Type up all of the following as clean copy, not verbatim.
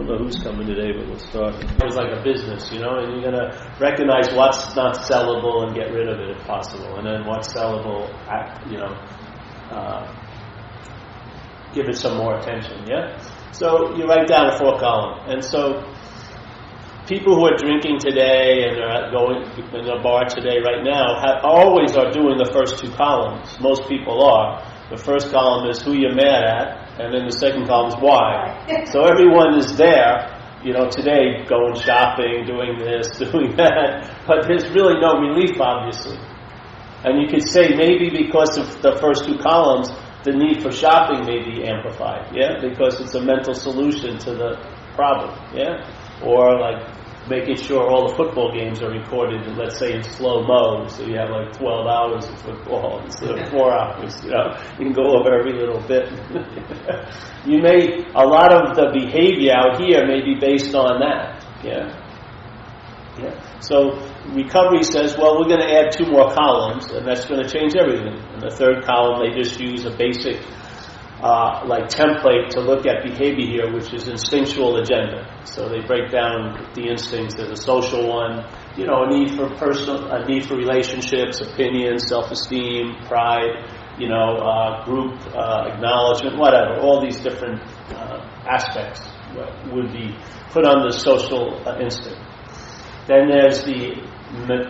don't know who's coming today, but we'll start. It's like a business, and you're going to recognize what's not sellable and get rid of it if possible, and then what's sellable, give it some more attention, yeah? So you write down a 4-column. And so people who are drinking today and are going in a bar today right now always are doing the first 2 columns. Most people are. The first column is who you're mad at, and then the second column is why. So everyone is there, today going shopping, doing this, doing that, but there's really no relief, obviously. And you could say maybe because of the first 2 columns, the need for shopping may be amplified, yeah, because it's a mental solution to the problem, yeah, or like making sure all the football games are recorded, let's say in slow-mo, so you have like 12 hours of football instead of 4 hours, you can go over every little bit. A lot of the behavior out here may be based on that, yeah. So recovery says, well, we're going to add 2 more columns, and that's going to change everything. In the 3rd column, they just use a basic template to look at behavior here, which is instinctual agenda. So they break down the instincts. There's a social one, a need for relationships, opinions, self-esteem, pride, group acknowledgement, whatever. All these different aspects would be put on the social instinct. Then there's the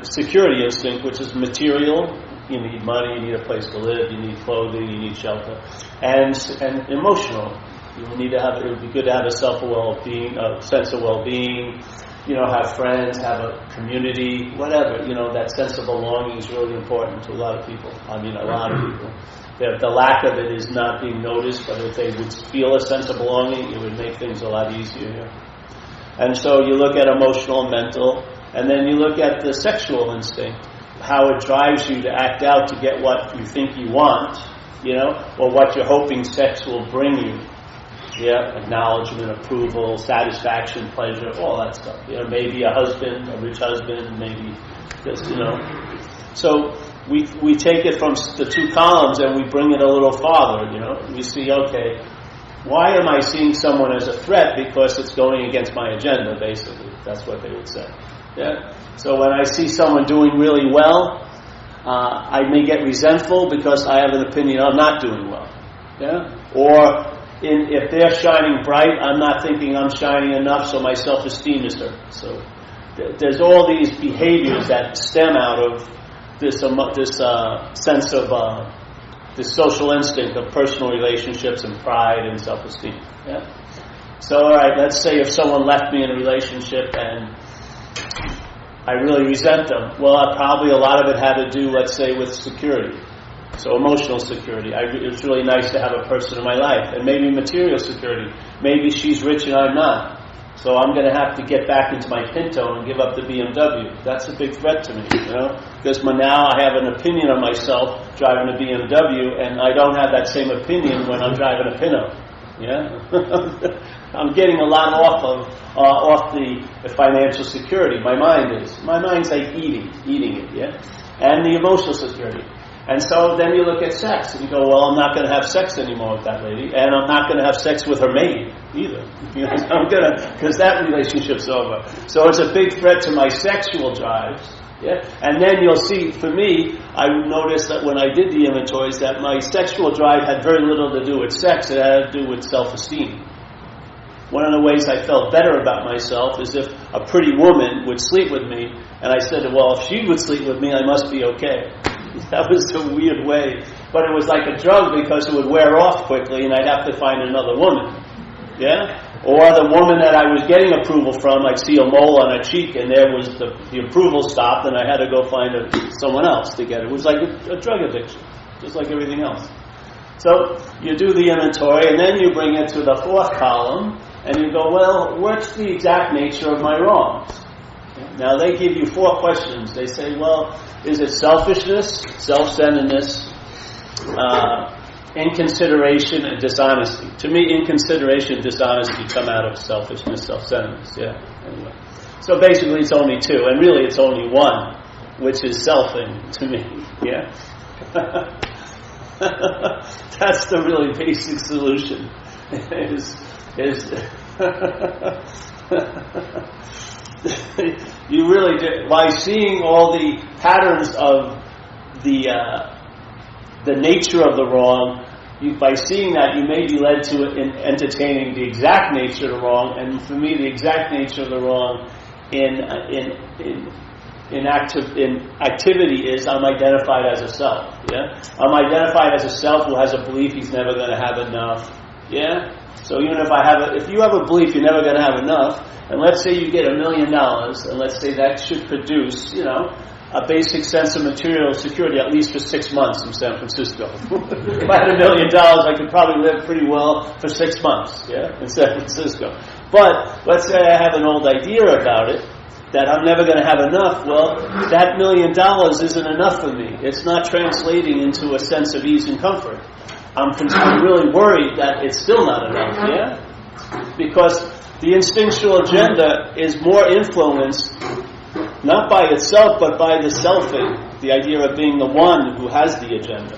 security instinct, which is material. You need money, you need a place to live, you need clothing, you need shelter, and emotional. It would be good to have a sense of well-being. Have friends, have a community, whatever. That sense of belonging is really important to a lot of people. A lot of people. The lack of it is not being noticed, but if they would feel a sense of belonging, it would make things a lot easier here. And so you look at emotional and mental, and then you look at the sexual instinct, how it drives you to act out to get what you think you want, or what you're hoping sex will bring you. Yeah, acknowledgement, approval, satisfaction, pleasure, all that stuff. Maybe a rich husband, maybe this, So we take it from the 2 columns and we bring it a little farther, We see, okay, why am I seeing someone as a threat? Because it's going against my agenda, basically. That's what they would say. Yeah. So when I see someone doing really well, I may get resentful because I have an opinion I'm not doing well. Yeah. Or if they're shining bright, I'm not thinking I'm shining enough, so my self-esteem is hurt. So there's all these behaviors that stem out of this sense of this social instinct of personal relationships and pride and self-esteem. Yeah. So, all right, let's say if someone left me in a relationship and I really resent them. Well, probably a lot of it had to do, let's say, with security. So emotional security. It's really nice to have a person in my life. And maybe material security. Maybe she's rich and I'm not. So I'm going to have to get back into my Pinto and give up the BMW. That's a big threat to me, because now I have an opinion of myself driving a BMW, and I don't have that same opinion when I'm driving a Pinto. Yeah, I'm getting a lot off the financial security. My mind's like eating it, yeah, and the emotional security. And so then you look at sex and you go, well, I'm not going to have sex anymore with that lady, and I'm not going to have sex with her maid either. Because that relationship's over. So it's a big threat to my sexual drives. Yeah, and then you'll see, for me, I noticed that when I did the inventories that my sexual drive had very little to do with sex. It had to do with self-esteem. One of the ways I felt better about myself is if a pretty woman would sleep with me, and I said, well, if she would sleep with me, I must be okay. That was a weird way. But it was like a drug because it would wear off quickly and I'd have to find another woman. Yeah? Or the woman that I was getting approval from, I'd see a mole on her cheek and there was the approval stopped and I had to go find someone else to get it. It was like a drug addiction, just like everything else. So you do the inventory and then you bring it to the 4th column and you go, well, what's the exact nature of my wrongs? Now they give you 4 questions. They say, well, is it selfishness, self-centeredness, inconsideration, and dishonesty? To me, inconsideration and dishonesty come out of selfishness, self-centeredness. Yeah. Anyway, so basically, it's only 2, and really, it's only 1, which is selfing to me. Yeah. That's the really basic solution. Is You really do. By seeing all the patterns of the nature of the wrong, by seeing that, you may be led to entertaining the exact nature of the wrong. And for me, the exact nature of the wrong in activity is I'm identified as a self. Yeah, I'm identified as a self who has a belief he's never going to have enough. Yeah. So even if you have a belief you're never going to have enough, and let's say you get $1 million, and let's say that should produce, a basic sense of material security at least for 6 months in San Francisco. If I had $1 million, I could probably live pretty well for 6 months, in San Francisco. But let's say I have an old idea about it, that I'm never going to have enough. Well, that $1 million isn't enough for me. It's not translating into a sense of ease and comfort. I'm really worried that it's still not enough, because the instinctual agenda is more influenced not by itself, but by the selfing, the idea of being the one who has the agenda.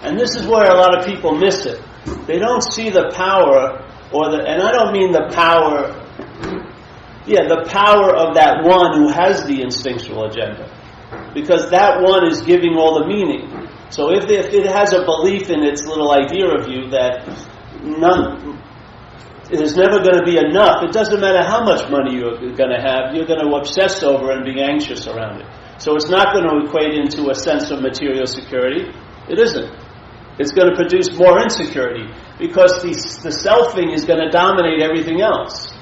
And this is where a lot of people miss it. They don't see the power, and I don't mean the power of that one who has the instinctual agenda. Because that one is giving all the meaning. So if it has a belief in its little idea of you that there's never going to be enough, it doesn't matter how much money you're going to have, you're going to obsess over and be anxious around it. So it's not going to equate into a sense of material security. It isn't. It's going to produce more insecurity because the selfing is going to dominate everything else.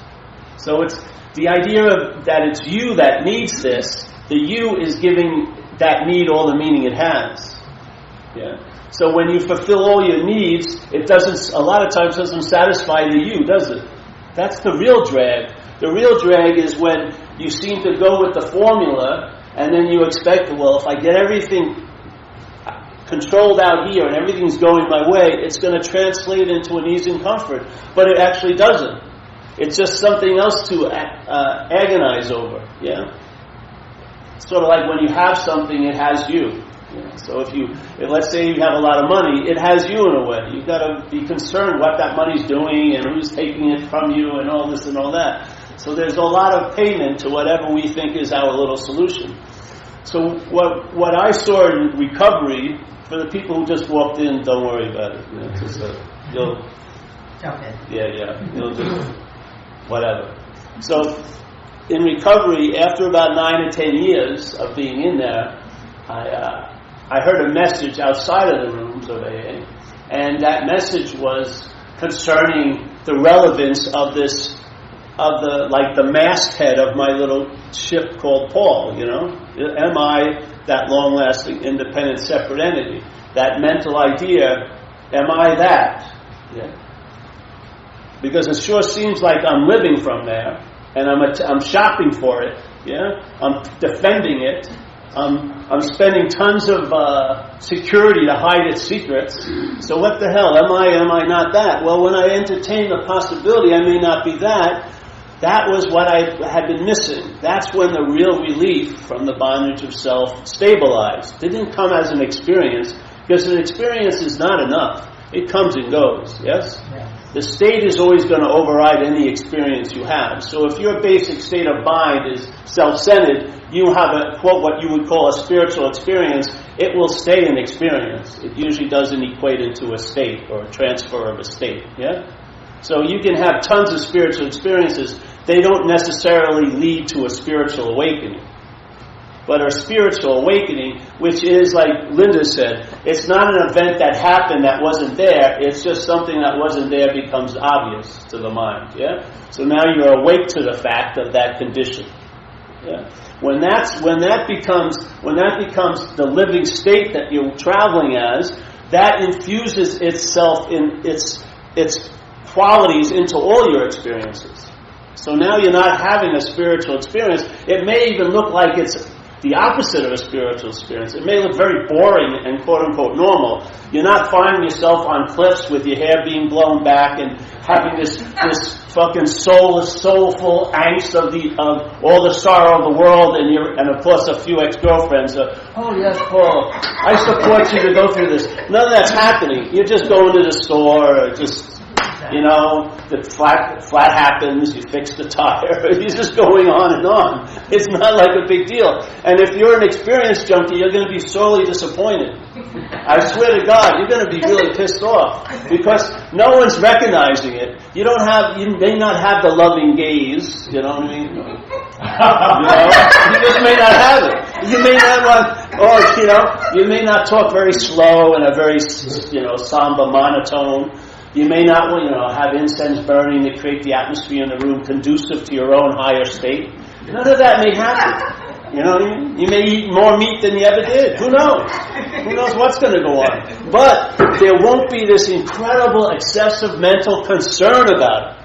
So it's the idea that it's you that needs this. The you is giving that need all the meaning it has. Yeah. So when you fulfill all your needs, a lot of times doesn't satisfy the you, does it? That's the real drag. The real drag is when you seem to go with the formula and then you expect, well, if I get everything controlled out here and everything's going my way, it's going to translate into an ease and comfort. But it actually doesn't. It's just something else to agonize over. Yeah. Sort of like when you have something, it has you. So if let's say you have a lot of money, it has you in a way. You've got to be concerned what that money's doing and who's taking it from you and all this and all that. So there's a lot of payment to whatever we think is our little solution. So what I saw in recovery, for the people who just walked in, don't worry about it. You'll jump in. Yeah. You'll just whatever. So in recovery, after about 9 or 10 years of being in there, I heard a message outside of the rooms of AA, and that message was concerning the relevance of the masthead of my little ship called Paul, Am I that long-lasting, independent, separate entity? That mental idea, am I that? Yeah. Because it sure seems like I'm living from there, and I'm shopping for it, I'm defending it, I'm spending tons of security to hide its secrets. So what the hell? Am I not that? Well, when I entertain the possibility I may not be that, that was what I had been missing. That's when the real relief from the bondage of self stabilized. It didn't come as an experience, because an experience is not enough. It comes and goes, yes? Yeah. The state is always going to override any experience you have. So if your basic state of mind is self-centered, you have what you would call a spiritual experience, it will stay an experience. It usually doesn't equate into a state or a transfer of a state, yeah? So you can have tons of spiritual experiences. They don't necessarily lead to a spiritual awakening. But a spiritual awakening, which is, like Linda said, it's not an event that happened that wasn't there. It's just something that wasn't there becomes obvious to the mind. Yeah. So now you're awake to the fact of that condition. Yeah. When that becomes the living state that you're traveling as, that infuses itself in its qualities into all your experiences. So now you're not having a spiritual experience. It may even look like it's the opposite of a spiritual experience. It may look very boring and quote-unquote normal. You're not finding yourself on cliffs with your hair being blown back and having this fucking soulful angst of all the sorrow of the world and of course a few ex-girlfriends. Oh yes, Paul, I support you to go through this. None of that's happening. You're just going to the store or just, the flat happens, you fix the tire, you're just going on and on. It's not like a big deal. And if you're an experienced junkie, you're going to be sorely disappointed. I swear to God, you're going to be really pissed off because no one's recognizing it. You may not have the loving gaze, you know what I mean? You just may not have it. You may not you may not talk very slow and a very, somber monotone. You may not, have incense burning to create the atmosphere in the room conducive to your own higher state. None of that may happen. You know what I mean? You may eat more meat than you ever did. Who knows? Who knows what's going to go on? But there won't be this incredible, excessive mental concern about it.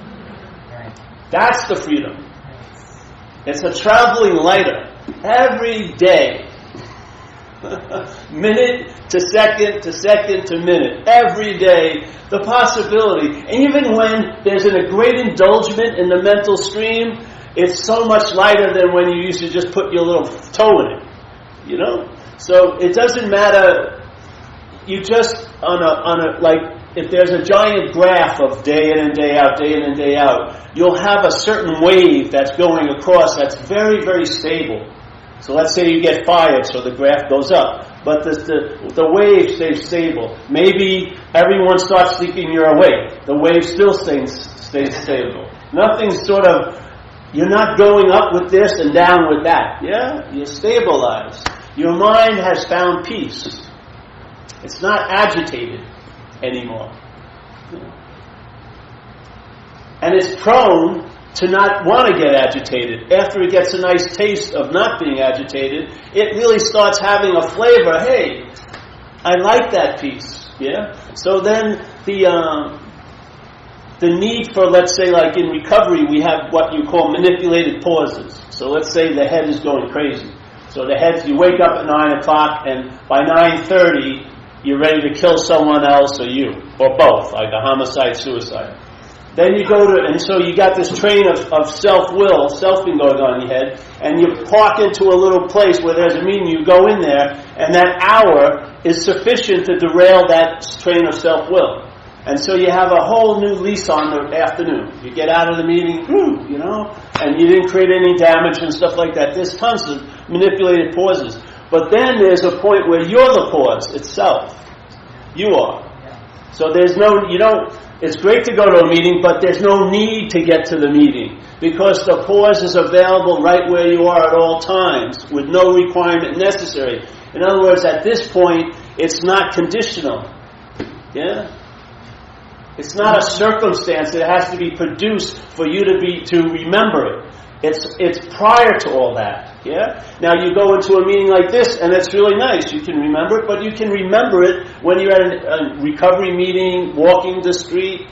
That's the freedom. It's a traveling lighter. Every day. Minute to second to second to minute. Every day. The possibility. And even when there's a great indulgence in the mental stream, it's so much lighter than when you used to just put your little toe in it. So it doesn't matter. You just if there's a giant graph of day in and day out, day in and day out, you'll have a certain wave that's going across that's very, very stable. So let's say you get fired, so the graph goes up. But the wave stays stable. Maybe everyone starts thinking you're awake. The wave still stays stable. Nothing's you're not going up with this and down with that. Yeah? You're stabilized. Your mind has found peace. It's not agitated anymore. And it's prone to not want to get agitated. After it gets a nice taste of not being agitated, it really starts having a flavor. Hey, I like that piece. Yeah? So then the need for, let's say, like in recovery, we have what you call manipulated pauses. So let's say the head is going crazy. So you wake up at 9 o'clock, and by 9:30, you're ready to kill someone else or you, or both, like a homicide, suicide. Then you and so you got this train of self-will, selfing going on in your head, and you park into a little place where there's a meeting, you go in there, and that hour is sufficient to derail that train of self-will. And so you have a whole new lease on the afternoon. You get out of the meeting, and you didn't create any damage and stuff like that. There's tons of manipulated pauses. But then there's a point where you're the pause itself. You are. So it's great to go to a meeting, but there's no need to get to the meeting because the pause is available right where you are at all times with no requirement necessary. In other words, at this point, it's not conditional. Yeah? It's not a circumstance that has to be produced for you to remember it. It's prior to all that. Yeah? Now you go into a meeting like this and it's really nice. You can remember it, but you can remember it when you're at a recovery meeting, walking the street,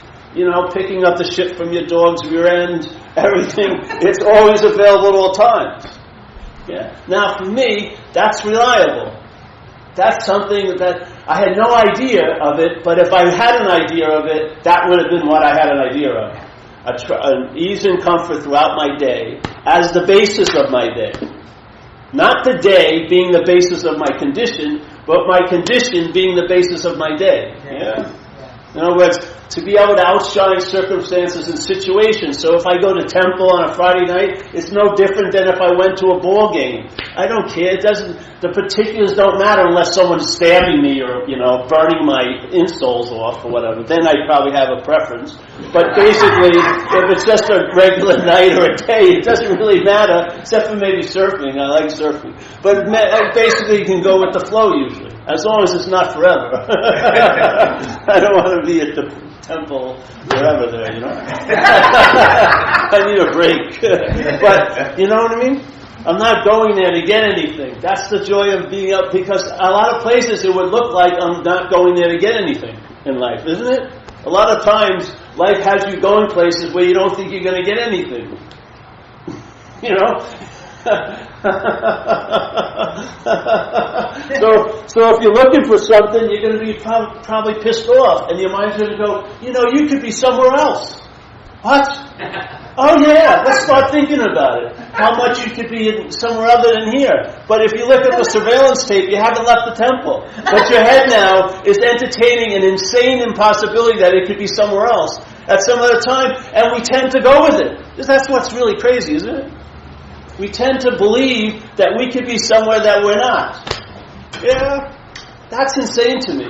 picking up the shit from your dog's rear end, everything. It's always available at all times. Yeah? Now for me, that's reliable. That's something that I had no idea of it, but if I had an idea of it, that would have been what I had an idea of. An ease and comfort throughout my day as the basis of my day. Not the day being the basis of my condition, but my condition being the basis of my day. Yeah? In other words, to be able to outshine circumstances and situations. So if I go to temple on a Friday night, it's no different than if I went to a ball game. I don't care. The particulars don't matter unless someone's stabbing me or, burning my insoles off or whatever. Then I'd probably have a preference. But basically, if it's just a regular night or a day, it doesn't really matter, except for maybe surfing. I like surfing. But basically, you can go with the flow usually, as long as it's not forever. I don't want to be at the temple wherever there, I need a break. But, you know what I mean? I'm not going there to get anything. That's the joy of being up, because a lot of places it would look like I'm not going there to get anything in life, isn't it? A lot of times, life has you going places where you don't think you're going to get anything. So if you're looking for something, you're going to be probably pissed off, and your mind's going to go, you could be somewhere else. What? Oh yeah, let's start thinking about it. How much you could be somewhere other than here. But if you look at the surveillance tape, you haven't left the temple. But your head now is entertaining an insane impossibility that it could be somewhere else. at some other time, and we tend to go with it. That's what's really crazy, isn't it? We tend to believe that we could be somewhere that we're not. Yeah, that's insane to me.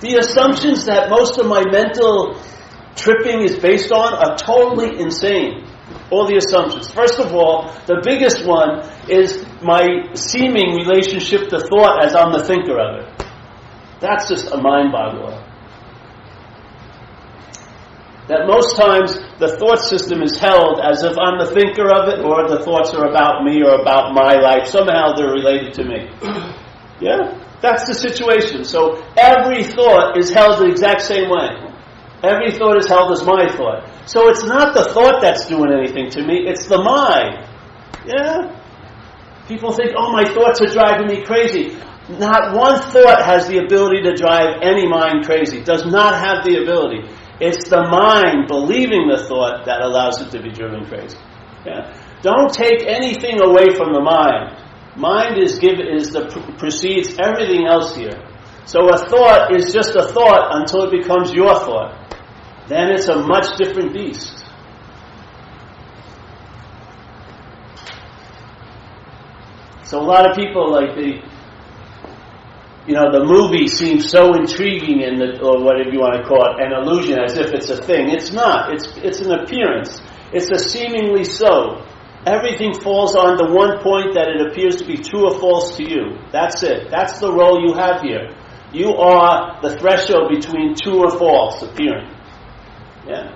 The assumptions that most of my mental tripping is based on are totally insane. All the assumptions. First of all, the biggest one is my seeming relationship to thought as I'm the thinker of it. That's just a mind boggler. That most times the thought system is held as if I'm the thinker of it, or the thoughts are about me or about my life. Somehow they're related to me. Yeah? That's the situation. So every thought is held the exact same way. Every thought is held as my thought. So it's not the thought that's doing anything to me, it's the mind. Yeah? People think, oh, my thoughts are driving me crazy. Not one thought has the ability to drive any mind crazy. It does not have the ability. It's the mind believing the thought that allows it to be driven crazy. Yeah? Don't take anything away from the mind. Mind precedes everything else here. So a thought is just a thought until it becomes your thought. Then it's a much different beast. So a lot of people, like the movie seems so intriguing, or whatever you want to call it, an illusion, as if it's a thing. It's not. It's an appearance. It's a seemingly so. Everything falls on the one point that it appears to be true or false to you. That's it. That's the role you have here. You are the threshold between true or false appearing. Yeah.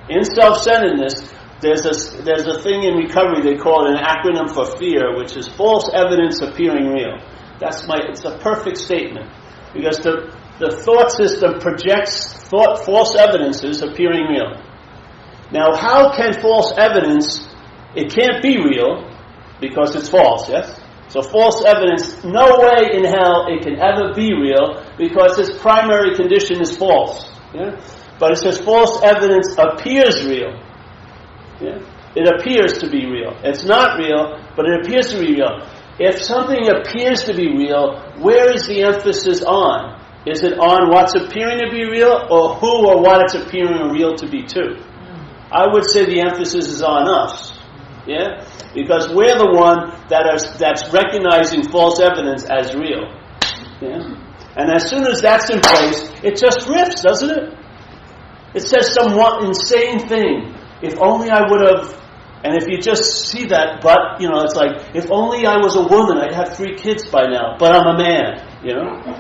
In self-centeredness, there's a thing in recovery they call it an acronym for fear, which is false evidence appearing real. It's a perfect statement, because the thought system projects false evidences appearing real. Now, how can false evidence? It can't be real because it's false. Yes. So false evidence, no way in hell it can ever be real, because its primary condition is false. Yeah? But it says false evidence appears real. Yeah? It appears to be real. It's not real, but it appears to be real. If something appears to be real, where is the emphasis on? Is it on what's appearing to be real, or who or what it's appearing real to be to? I would say the emphasis is on us. Yeah? Because we're the one that's recognizing false evidence as real. Yeah? And as soon as that's in place, it just rips, doesn't it? It says some insane thing. If only I would have, and if you just see that, but, it's like, if only I was a woman, I'd have 3 kids by now, but I'm a man,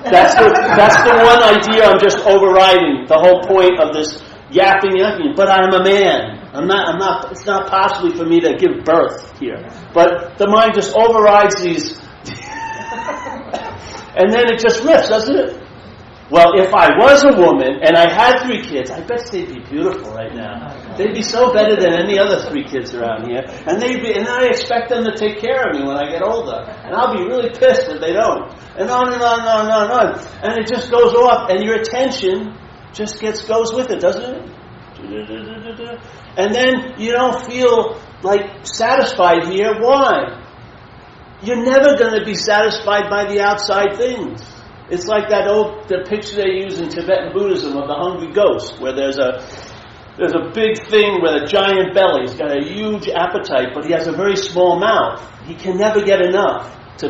That's the one idea I'm just overriding, the whole point of this yapping, but I'm a man. It's not possible for me to give birth here. But the mind just overrides these, and then it just rips, doesn't it? Well, if I was a woman and I had 3 kids, I bet they'd be beautiful right now. They'd be so better than any other 3 kids around here. And I expect them to take care of me when I get older. And I'll be really pissed if they don't. And on and on and on and on and on. And it just goes off, and your attention just goes with it, doesn't it? And then you don't feel like satisfied here. Why? You're never going to be satisfied by the outside things. It's like the picture they use in Tibetan Buddhism of the hungry ghost, where there's a big thing with a giant belly. He's got a huge appetite, but he has a very small mouth. He can never get enough to,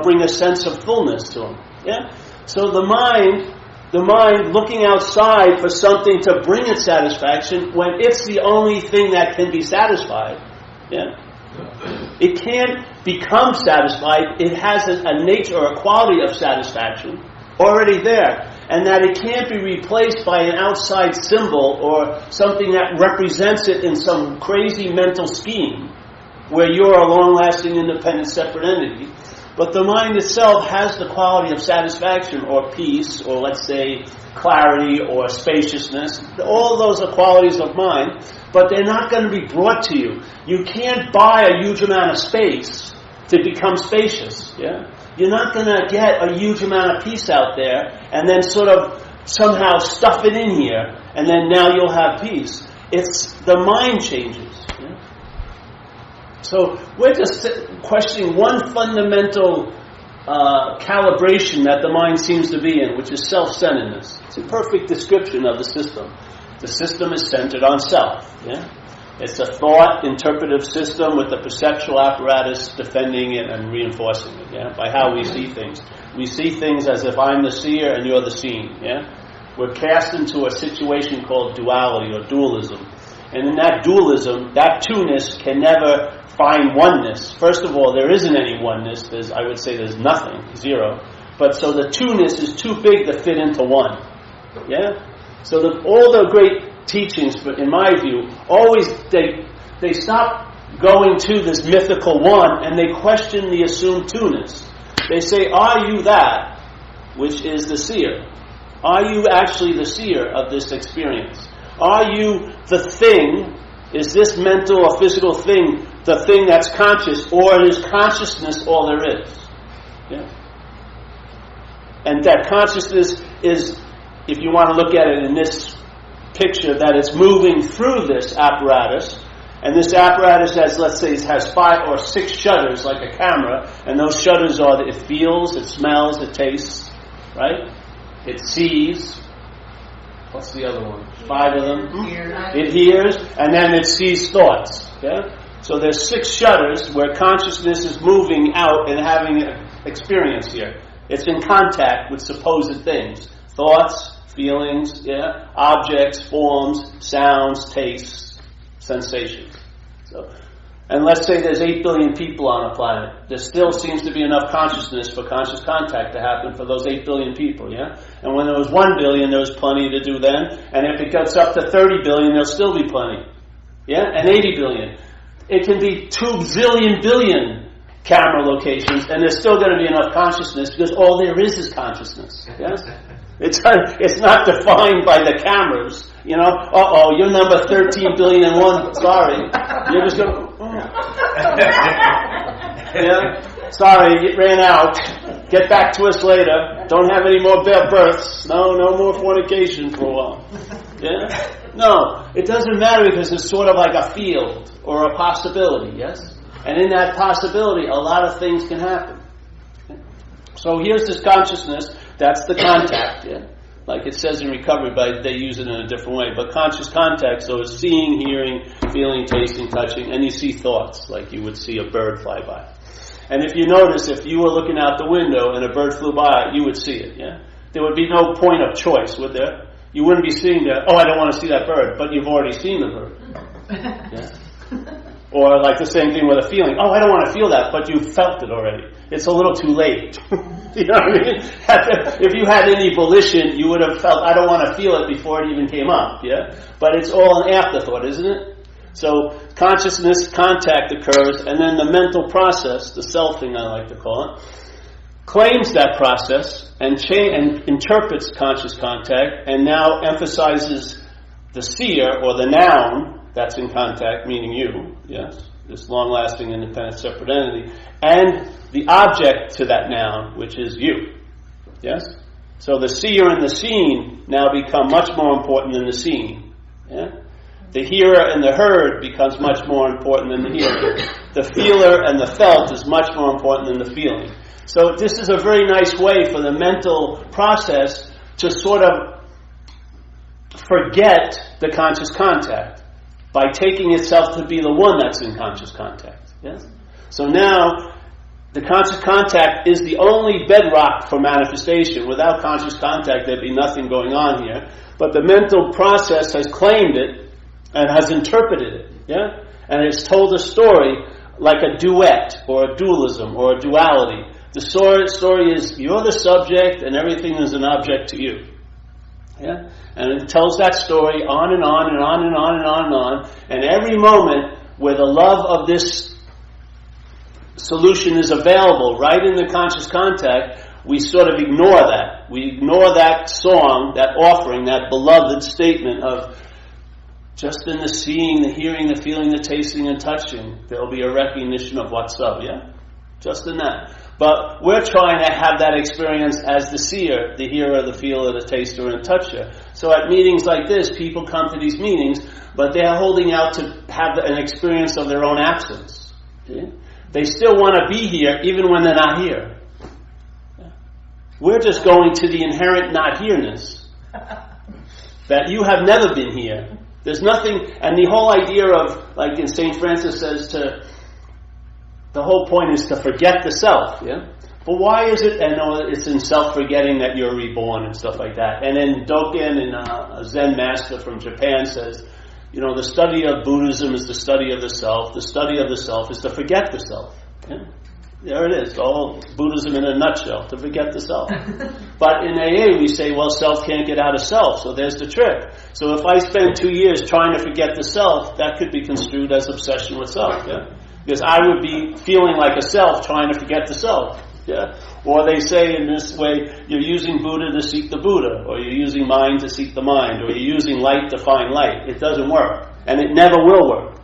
bring a sense of fullness to him. Yeah. So the mind looking outside for something to bring it satisfaction when it's the only thing that can be satisfied. Yeah. It can't become satisfied. It has a nature or a quality of satisfaction already there. And that it can't be replaced by an outside symbol or something that represents it in some crazy mental scheme where you're a long-lasting, independent, separate entity. But the mind itself has the quality of satisfaction or peace or, let's say, clarity or spaciousness. All of those are qualities of mind, but they're not going to be brought to you. You can't buy a huge amount of space to become spacious. Yeah? You're not going to get a huge amount of peace out there and then sort of somehow stuff it in here, and then now you'll have peace. It's the mind changes. So we're just questioning one fundamental calibration that the mind seems to be in, which is self-centeredness. It's a perfect description of the system. The system is centered on self. Yeah? It's a thought interpretive system with the perceptual apparatus defending it and reinforcing it. Yeah? By how we see things. We see things as if I'm the seer and you're the seen. Yeah? We're cast into a situation called duality or dualism. And in that dualism, that two-ness can never find oneness. First of all, there isn't any oneness. I would say there's nothing, zero. But so the two-ness is too big to fit into one. Yeah? So all the great teachings, in my view, always they stop going to this mythical one and they question the assumed two-ness. They say, are you that which is the seer? Are you actually the seer of this experience? Are you the thing? Is this mental or physical thing the thing that's conscious, or is consciousness all there is? Yeah. And that consciousness is, if you want to look at it in this picture, that it's moving through this apparatus, and this apparatus has, let's say, it has 5 or 6 shutters like a camera, and those shutters are that it feels, it smells, it tastes, right? It sees. What's the other one? 5 of them. It hears, and then it sees thoughts. Yeah? So there's 6 shutters where consciousness is moving out and having an experience here. It's in contact with supposed things. Thoughts, feelings, yeah, objects, forms, sounds, tastes, sensations. So, and let's say there's 8 billion people on a planet. There still seems to be enough consciousness for conscious contact to happen for those 8 billion people, yeah? And when there was 1 billion, there was plenty to do then. And if it gets up to 30 billion, there'll still be plenty. Yeah? And 80 billion. It can be 2 zillion billion camera locations, and there's still going to be enough consciousness because all there is consciousness. Yes? It's not defined by the cameras. You know, you're number 13 billion and 1. Sorry. You're just going to... Yeah? Sorry, it ran out. Get back to us later. Don't have any more births. No more fornication for a while. Yeah? No, it doesn't matter because it's sort of like a field or a possibility, yes? And in that possibility, a lot of things can happen. So here's this consciousness. That's the contact, yeah? Like it says in recovery, but they use it in a different way. But conscious contact, so it's seeing, hearing, feeling, tasting, touching, and you see thoughts, like you would see a bird fly by. And if you notice, if you were looking out the window and a bird flew by, you would see it, yeah? There would be no point of choice, would there? You wouldn't be seeing that, I don't want to see that bird, but you've already seen the bird. Yeah? Or like the same thing with a feeling. I don't want to feel that, but you felt it already. It's a little too late. You know what I mean? If you had any volition, you would have felt, I don't want to feel it before it even came up. Yeah? But it's all an afterthought, isn't it? So consciousness contact occurs, and then the mental process, the selfing I like to call it, claims that process and interprets conscious contact, and now emphasizes the seer or the noun that's in contact, meaning you, yes, this long-lasting, independent, separate entity, and the object to that noun, which is you, yes? So the seer and the seen now become much more important than the seen, yeah? The hearer and the heard becomes much more important than the hearer. The feeler and the felt is much more important than the feeling. So this is a very nice way for the mental process to sort of forget the conscious contact by taking itself to be the one that's in conscious contact. Yes? So now, the conscious contact is the only bedrock for manifestation. Without conscious contact, there'd be nothing going on here. But the mental process has claimed it and has interpreted it. Yeah? And it's told a story like a duet or a dualism or a duality. The story is you're the subject and everything is an object to you. Yeah? And it tells that story on and on and on and on and on and on. And every moment where the love of this solution is available right in the conscious contact, we sort of ignore that. We ignore that song, that offering, that beloved statement of just in the seeing, the hearing, the feeling, the tasting, and touching, there'll be a recognition of what's up, yeah? Just in that. But we're trying to have that experience as the seer, the hearer, the feeler, the taster, and toucher. So at meetings like this, people come to these meetings, but they're holding out to have an experience of their own absence. Okay? They still want to be here even when they're not here. We're just going to the inherent not here-ness. that you have never been here. There's nothing, and the whole idea of, like in St. Francis says, the whole point is to forget the self, yeah? But why is it, and it's in self-forgetting that you're reborn and stuff like that. And then Dogen, a Zen master from Japan, says, the study of Buddhism is the study of the self. The study of the self is to forget the self. Yeah? There it is, all Buddhism in a nutshell, to forget the self. But in AA we say, well, self can't get out of self, so there's the trick. So if I spend 2 years trying to forget the self, that could be construed as obsession with self, yeah? Because I would be feeling like a self trying to forget the self, yeah? Or they say in this way, you're using Buddha to seek the Buddha, or you're using mind to seek the mind, or you're using light to find light. It doesn't work, and it never will work.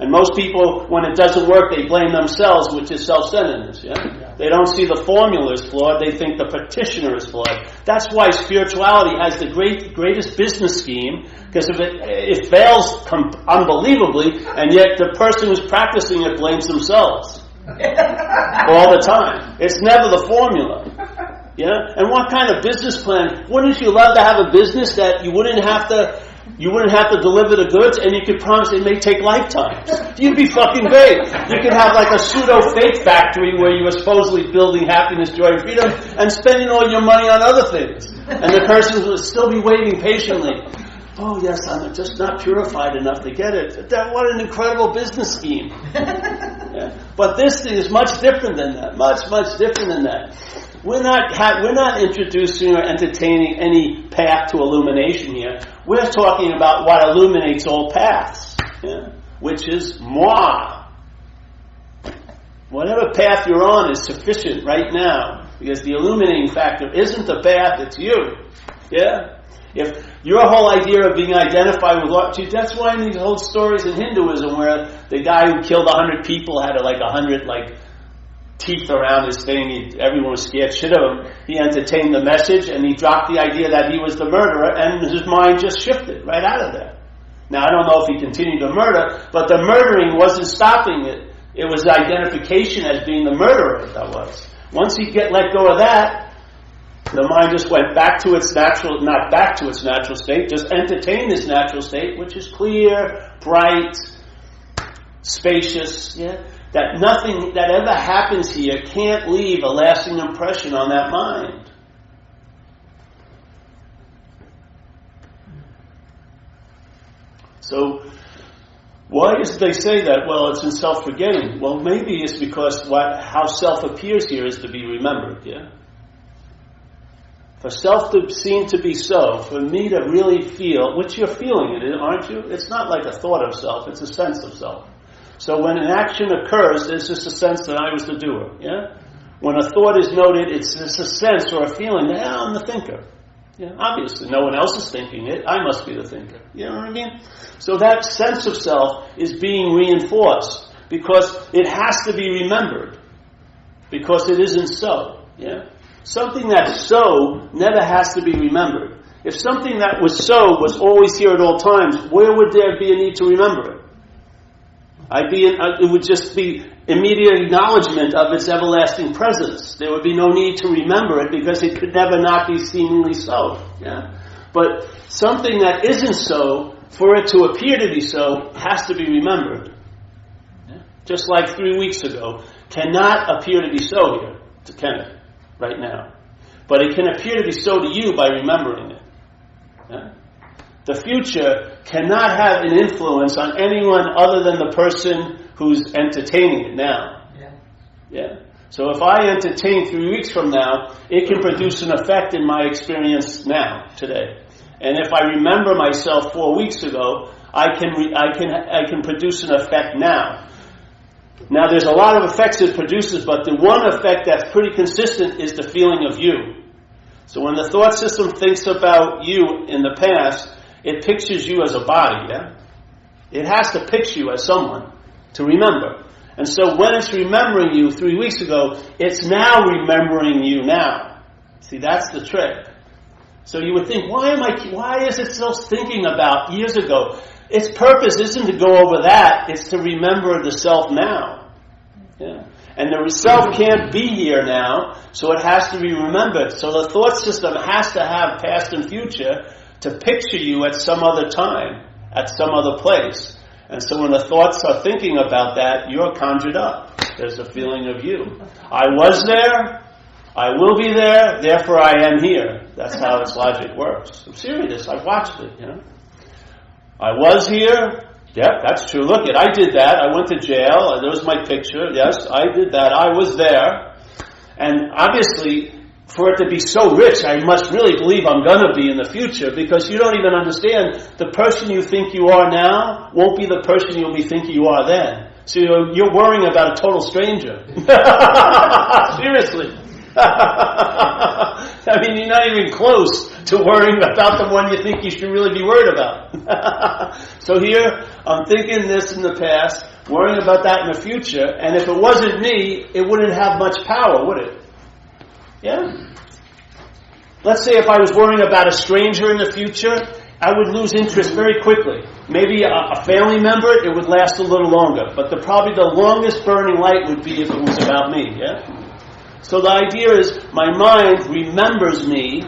And most people, when it doesn't work, they blame themselves, which is self-centeredness. Yeah? They don't see the formula is flawed. They think the practitioner is flawed. That's why spirituality has the greatest business scheme, because if it fails unbelievably, and yet the person who's practicing it blames themselves all the time. It's never the formula. Yeah? And what kind of business plan? Wouldn't you love to have a business that you wouldn't have to deliver the goods, and you could promise it may take lifetimes? You'd be fucking great. You could have like a pseudo-fake factory where you were supposedly building happiness, joy, and freedom, and spending all your money on other things. And the person would still be waiting patiently. Oh yes, I'm just not purified enough to get it. What an incredible business scheme. Yeah. But this thing is much different than that. Much, much different than that. We're not introducing or entertaining any path to illumination here. We're talking about what illuminates all paths, yeah? Which is moi. Whatever path you're on is sufficient right now, because the illuminating factor isn't the path, it's you. Yeah? If your whole idea of being identified with what, that's why in these whole stories in Hinduism where the guy who killed 100 people had 100 teeth around his thing, everyone was scared shit of him. He entertained the message and he dropped the idea that he was the murderer, and his mind just shifted right out of there. Now I don't know if he continued to murder, but the murdering wasn't stopping it. It was identification as being the murderer that was. Once he let go of that, the mind just went back to its natural, not back to its natural state, just entertained its natural state, which is clear, bright, spacious, yeah? That nothing that ever happens here can't leave a lasting impression on that mind. So, why is they say that? Well, it's in self-forgetting. Well, maybe it's because how self appears here is to be remembered, yeah? For self to seem to be so, for me to really feel, which you're feeling it, aren't you? It's not like a thought of self, it's a sense of self. So when an action occurs, there's just a sense that I was the doer, yeah? When a thought is noted, it's just a sense or a feeling that I'm the thinker. Yeah, obviously, no one else is thinking it. I must be the thinker. You know what I mean? So that sense of self is being reinforced because it has to be remembered, because it isn't so, yeah? Something that's so never has to be remembered. If something that was so was always here at all times, where would there be a need to remember it? It would just be immediate acknowledgement of its everlasting presence. There would be no need to remember it because it could never not be seemingly so. Yeah? But something that isn't so, for it to appear to be so, has to be remembered. Yeah? Just like 3 weeks ago, cannot appear to be so here to Kenneth right now. But it can appear to be so to you by remembering it. Yeah? The future cannot have an influence on anyone other than the person who's entertaining it now. Yeah. So if I entertain 3 weeks from now, it can produce an effect in my experience now, today. And if I remember myself 4 weeks ago, I can produce an effect now. Now there's a lot of effects it produces, but the one effect that's pretty consistent is the feeling of you. So when the thought system thinks about you in the past, it pictures you as a body, yeah? It has to picture you as someone to remember. And so when it's remembering you 3 weeks ago, it's now remembering you now. See, that's the trick. So you would think, why is it still thinking about years ago? Its purpose isn't to go over that, it's to remember the self now. Yeah? And the self can't be here now, so it has to be remembered. So the thought system has to have past and future to picture you at some other time, at some other place. And so when the thoughts are thinking about that, you're conjured up. There's a feeling of you. I was there, I will be there, therefore I am here. That's how its logic works. I'm serious, I've watched it, I was here, yep, that's true. Look, I did that, I went to jail, there was my picture, yes, I did that, I was there. And obviously, for it to be so rich, I must really believe I'm going to be in the future, because you don't even understand, the person you think you are now won't be the person you'll be thinking you are then. So you're worrying about a total stranger. Seriously. I mean, you're not even close to worrying about the one you think you should really be worried about. So here, I'm thinking this in the past, worrying about that in the future, and if it wasn't me, it wouldn't have much power, would it? Yeah? Let's say if I was worrying about a stranger in the future, I would lose interest very quickly. Maybe a family member, it would last a little longer. But probably the longest burning light would be if it was about me, yeah? So the idea is, my mind remembers me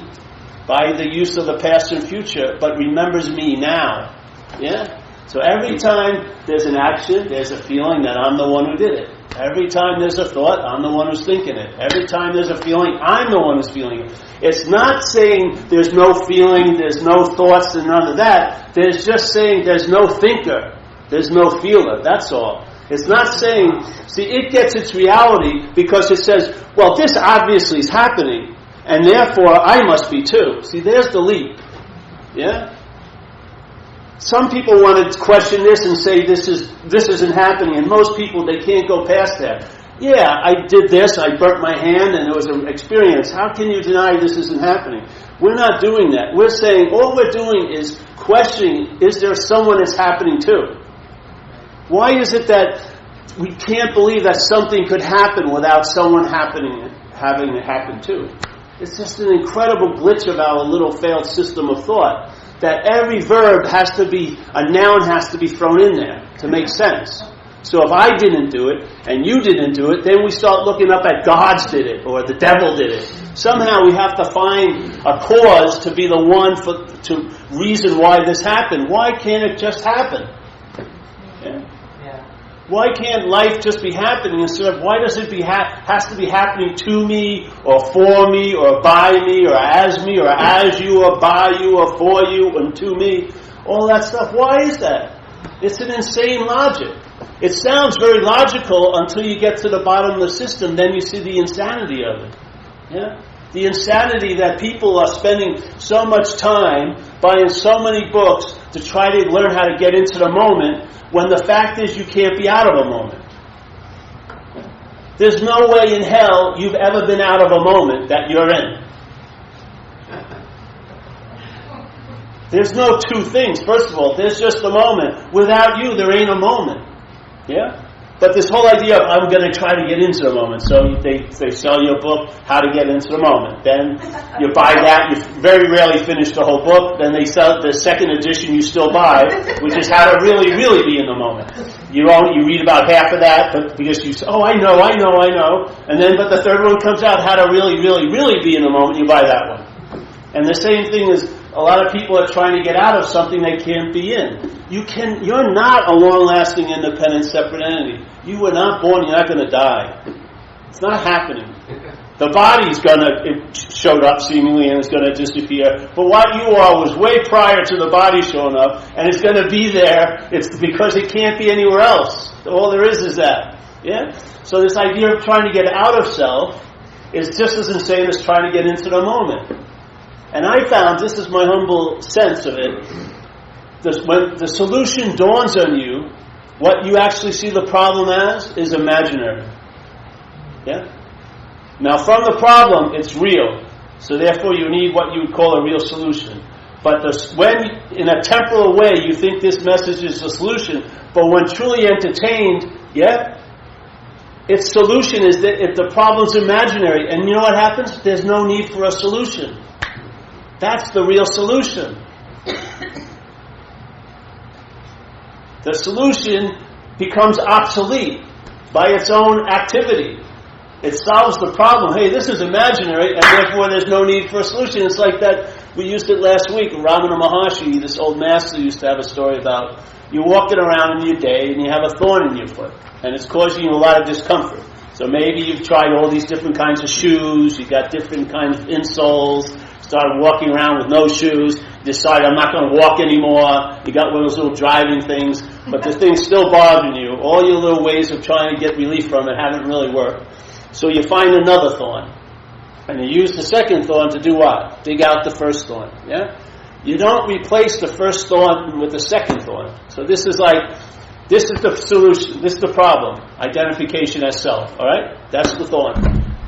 by the use of the past and future, but remembers me now, yeah? So every time there's an action, there's a feeling that I'm the one who did it. Every time there's a thought, I'm the one who's thinking it. Every time there's a feeling, I'm the one who's feeling it. It's not saying there's no feeling, there's no thoughts, and none of that. There's just saying there's no thinker, there's no feeler, that's all. It's not saying, see, it gets its reality because it says, well, this obviously is happening, and therefore I must be too. See, there's the leap. Yeah? Some people want to question this and say this isn't happening, and most people, they can't go past that. Yeah, I did this, I burnt my hand, and it was an experience. How can you deny this isn't happening? We're not doing that. We're saying all we're doing is questioning, is there someone it's happening to? Why is it that we can't believe that something could happen without someone having it happen to? It's just an incredible glitch of our little failed system of thought, that every verb has to be, a noun has to be thrown in there to make sense. So if I didn't do it, and you didn't do it, then we start looking up at God's did it, or the devil did it. Somehow we have to find a cause to be the one to reason why this happened. Why can't it just happen? Yeah. Why can't life just be happening instead of, why does it has to be happening to me, or for me, or by me, or as you, or by you, or for you, and to me? All that stuff. Why is that? It's an insane logic. It sounds very logical until you get to the bottom of the system, then you see the insanity of it. Yeah? The insanity that people are spending so much time buying so many books to try to learn how to get into the moment, when the fact is you can't be out of a moment. There's no way in hell you've ever been out of a moment that you're in. There's no two things. First of all, there's just a moment. Without you, there ain't a moment. Yeah? But this whole idea of, I'm going to try to get into the moment. So they sell you a book, How to Get Into the Moment. Then you buy that, you very rarely finish the whole book. Then they sell the second edition you still buy, which is How to Really, Really Be in the Moment. You read about half of that, but because you say, oh, I know. And then, but the third one comes out, How to Really, Really, Really Be in the Moment, you buy that one. And the same thing is, a lot of people are trying to get out of something they can't be in. You're not a long-lasting, independent, separate entity. You were not born, you're not going to die. It's not happening. The body's it showed up seemingly and it's going to disappear. But what you are was way prior to the body showing up, and it's going to be there. It's because it can't be anywhere else. All there is that. Yeah? So this idea of trying to get out of self is just as insane as trying to get into the moment. And I found, this is my humble sense of it, when the solution dawns on you, what you actually see the problem as is imaginary. Yeah? Now from the problem, it's real. So therefore you need what you would call a real solution. But when, in a temporal way, you think this message is the solution, but when truly entertained, its solution is that if the problem's imaginary, and you know what happens? There's no need for a solution. That's the real solution. The solution becomes obsolete by its own activity. It solves the problem. Hey, this is imaginary, and therefore there's no need for a solution. It's like that We used it last week. Ramana Maharshi, this old master, used to have a story about you're walking around in your day and you have a thorn in your foot, and it's causing you a lot of discomfort. So maybe you've tried all these different kinds of shoes, you got different kinds of insoles, started walking around with no shoes, decided I'm not going to walk anymore, you got one of those little driving things, but the thing's still bothering you. All your little ways of trying to get relief from it haven't really worked. So you find another thorn. And you use the second thorn to do what? Dig out the first thorn. Yeah? You don't replace the first thorn with the second thorn. So this is the solution. This is the problem. Identification as self. Alright? That's the thorn.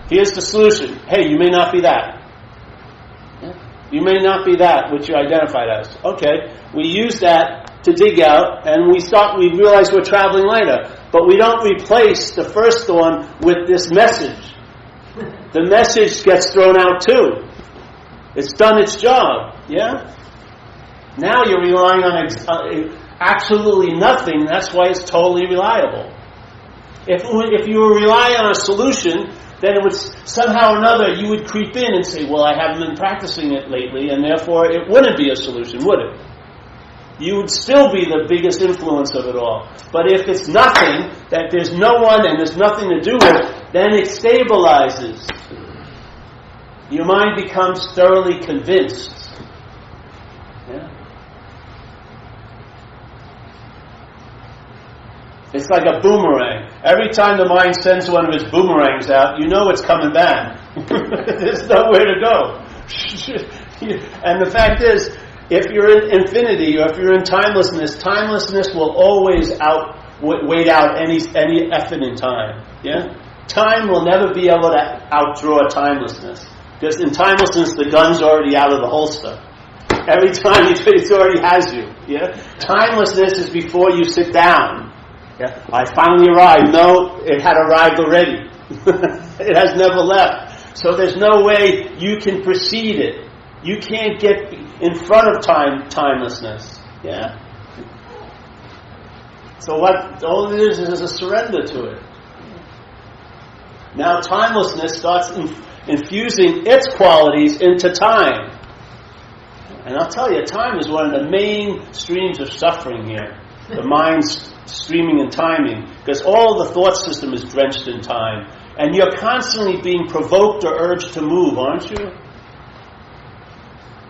Here's the solution. Hey, you may not be that. You may not be that which you identified as. Okay. We use that to dig out, and we realize we're traveling lighter. But we don't replace the first thorn with this message. The message gets thrown out too. It's done its job. Yeah? Now you're relying on absolutely nothing. That's why it's totally reliable. If you were relying on a solution, then it would somehow or another you would creep in and say, well, I haven't been practicing it lately, and therefore it wouldn't be a solution, would it? You would still be the biggest influence of it all. But if it's nothing, that there's no one and there's nothing to do with, then it stabilizes. Your mind becomes thoroughly convinced. Yeah? It's like a boomerang. Every time the mind sends one of its boomerangs out, you know it's coming back. There's nowhere to go. And the fact is, if you're in infinity or if you're in timelessness, timelessness will always wait out any effort in time. Yeah? Time will never be able to outdraw timelessness. Because in timelessness, the gun's already out of the holster. Every time it already has you. Yeah? Timelessness is before you sit down. Yeah? I finally arrived. No, it had arrived already. It has never left. So there's no way you can precede it. You can't get in front of timelessness. Yeah? So all it is a surrender to it. Now timelessness starts infusing its qualities into time. And I'll tell you, time is one of the main streams of suffering here. The mind's streaming and timing. Because all the thought system is drenched in time. And you're constantly being provoked or urged to move, aren't you?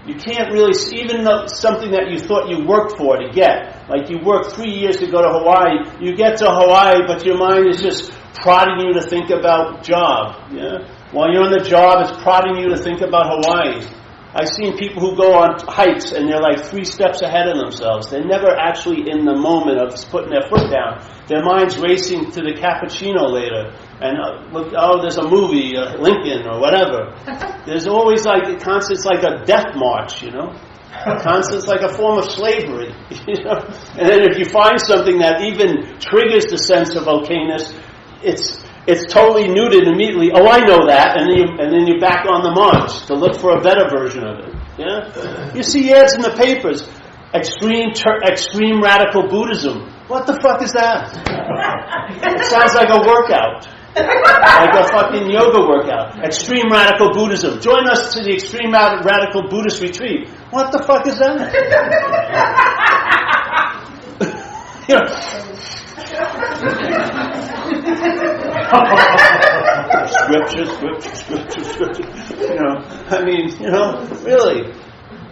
You can't really, even though something that you thought you worked for to get, like you worked 3 years to go to Hawaii, you get to Hawaii, but your mind is just prodding you to think about job. Yeah? While you're on the job, it's prodding you to think about Hawaii. I've seen people who go on hikes and they're like 3 steps ahead of themselves. They're never actually in the moment of putting their foot down. Their mind's racing to the cappuccino later. And there's a movie, Lincoln or whatever. There's always it's like a death march, you know. It's like a form of slavery, you know. And then if you find something that even triggers the sense of okayness, it's totally neutered immediately. Oh, I know that, and then you're back on the march to look for a better version of it. Yeah, you see ads in the papers, extreme radical Buddhism. What the fuck is that? It sounds like a workout, like a fucking yoga workout. Extreme radical Buddhism. Join us to the extreme radical Buddhist retreat. What the fuck is that? You know. Scripture. You know, I mean, you know, really,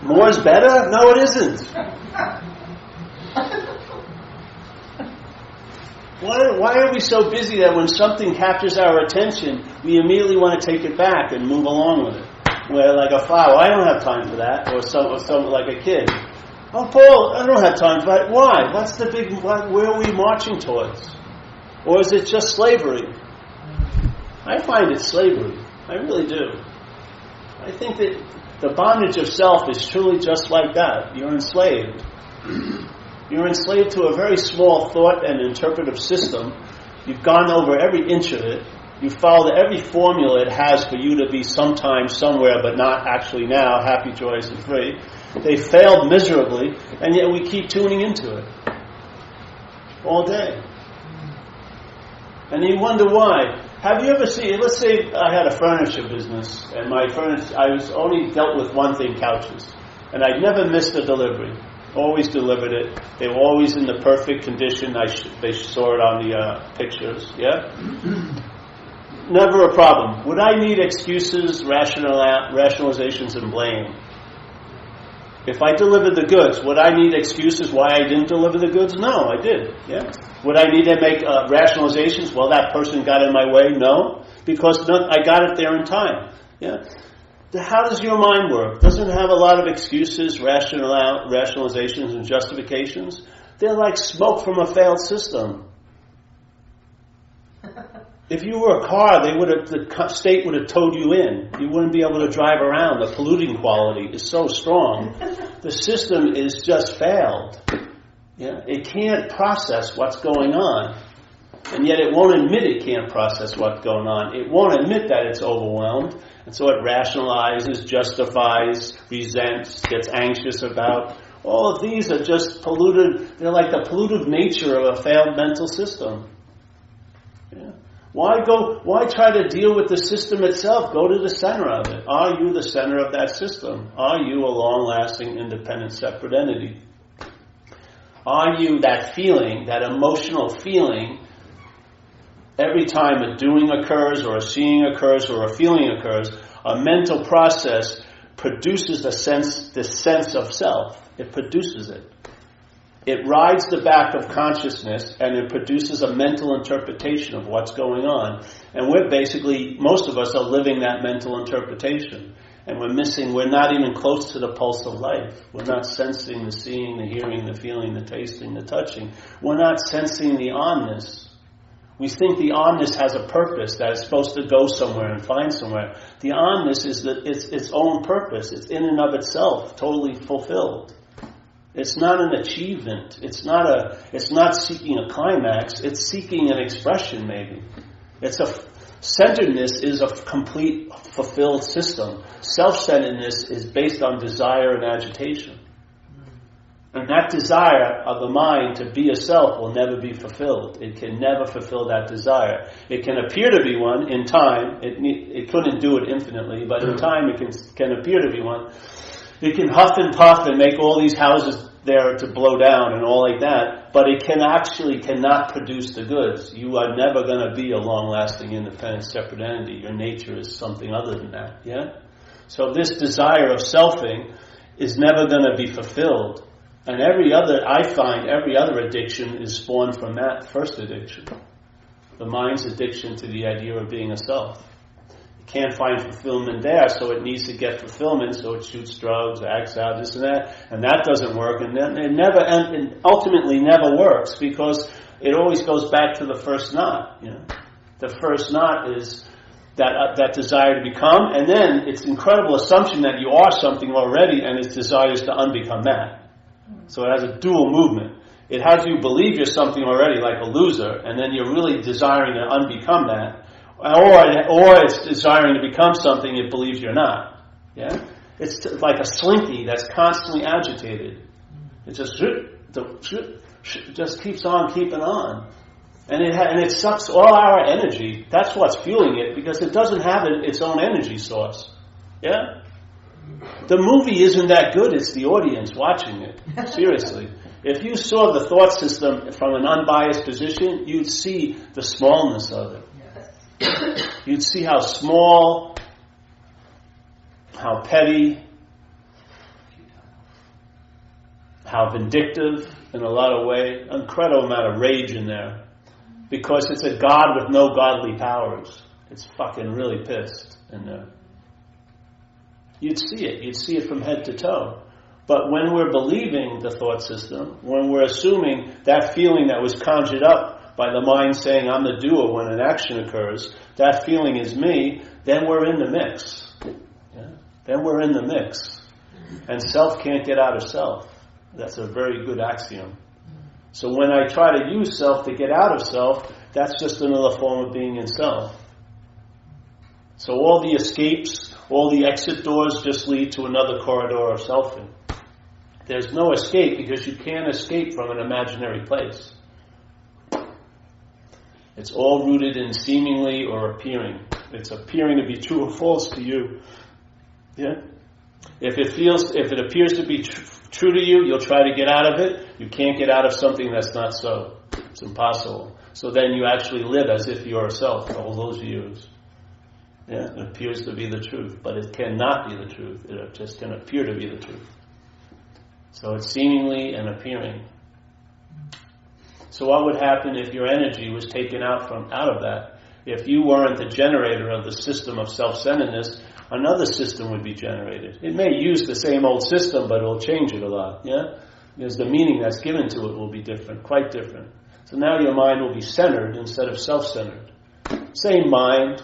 more is better? No, it isn't. Why are we so busy that when something captures our attention, we immediately want to take it back and move along with it? We're like a flower. I don't have time for that. Or some like a kid. Oh, Paul, I don't have time for that. Why? What's the big? Where are we marching towards? Or is it just slavery? I find it slavery. I really do. I think that the bondage of self is truly just like that. You're enslaved. You're enslaved to a very small thought and interpretive system. You've gone over every inch of it. You've followed every formula it has for you to be sometime, somewhere, but not actually now, happy, joyous, and free. They failed miserably, and yet we keep tuning into it all day. And you wonder why. Have you ever seen, let's say I had a furniture business, and I was only dealt with one thing, couches. And I'd never missed a delivery. Always delivered it. They were always in the perfect condition. They saw it on the pictures, yeah? Never a problem. Would I need excuses, rationalizations, and blame? If I delivered the goods, would I need excuses why I didn't deliver the goods? No, I did. Yeah. Would I need to make rationalizations? Well, that person got in my way. No, because I got it there in time. Yeah. How does your mind work? Doesn't it have a lot of excuses, rationalizations, and justifications? They're like smoke from a failed system. If you were a car, the state would have towed you in. You wouldn't be able to drive around. The polluting quality is so strong. The system is just failed. Yeah? It can't process what's going on. And yet it won't admit it can't process what's going on. It won't admit that it's overwhelmed. And so it rationalizes, justifies, resents, gets anxious about. All of these are just polluted. They're like the polluted nature of a failed mental system. Yeah. Why try to deal with the system itself? Go to the center of it. Are you the center of that system? Are you a long-lasting, independent, separate entity? Are you that feeling, that emotional feeling, every time a doing occurs, or a seeing occurs, or a feeling occurs, a mental process produces this sense of self. It produces it. It rides the back of consciousness, and it produces a mental interpretation of what's going on. And most of us are living that mental interpretation. And we're not even close to the pulse of life. We're not sensing the seeing, the hearing, the feeling, the tasting, the touching. We're not sensing the onness. We think the onness has a purpose, that it's supposed to go somewhere and find somewhere. The onness is its own purpose. It's in and of itself, totally fulfilled. It's not an achievement. It's not seeking a climax. It's seeking an expression, maybe. Centeredness is a complete fulfilled system. Self-centeredness is based on desire and agitation. And that desire of the mind to be a self will never be fulfilled. It can never fulfill that desire. It can appear to be one in time. It couldn't do it infinitely, but in time it can appear to be one. It can huff and puff and make all these houses there to blow down and all like that, but it cannot produce the goods. You are never going to be a long-lasting, independent, separate entity. Your nature is something other than that. Yeah. So this desire of selfing is never going to be fulfilled, and I find every other addiction is spawned from that first addiction, the mind's addiction to the idea of being a self. Can't find fulfillment there, so it needs to get fulfillment, so it shoots drugs, acts out, this and that doesn't work, and then it ultimately never works, because it always goes back to the first knot. You know, the first knot is that desire to become, and then it's incredible assumption that you are something already, and its desire is to unbecome that. So it has a dual movement. It has you believe you're something already, like a loser, and then you're really desiring to unbecome that. Or it's desiring to become something it believes you're not. Yeah, it's like a slinky that's constantly agitated. It just keeps on keeping on, and it sucks all our energy. That's what's fueling it, because it doesn't have its own energy source. Yeah, the movie isn't that good. It's the audience watching it. Seriously. If you saw the thought system from an unbiased position, you'd see the smallness of it. You'd see how small, how petty, how vindictive in a lot of ways. Incredible amount of rage in there. Because it's a God with no godly powers. It's fucking really pissed in there. You'd see it. You'd see it from head to toe. But when we're believing the thought system, when we're assuming that feeling that was conjured up by the mind saying, I'm the doer when an action occurs, that feeling is me, then we're in the mix. Yeah? Then we're in the mix. And self can't get out of self. That's a very good axiom. So when I try to use self to get out of self, that's just another form of being in self. So all the escapes, all the exit doors just lead to another corridor of selfing. There's no escape, because you can't escape from an imaginary place. It's all rooted in seemingly or appearing. It's appearing to be true or false to you. Yeah? If it appears to be true to you, you'll try to get out of it. You can't get out of something that's not so. It's impossible. So then you actually live as if you're a self all those years. Yeah? It appears to be the truth, but it cannot be the truth. It just can appear to be the truth. So it's seemingly and appearing. So what would happen if your energy was taken out of that? If you weren't the generator of the system of self-centeredness, another system would be generated. It may use the same old system, but it will change it a lot. Yeah, because the meaning that's given to it will be different, quite different. So now your mind will be centered instead of self-centered. Same mind,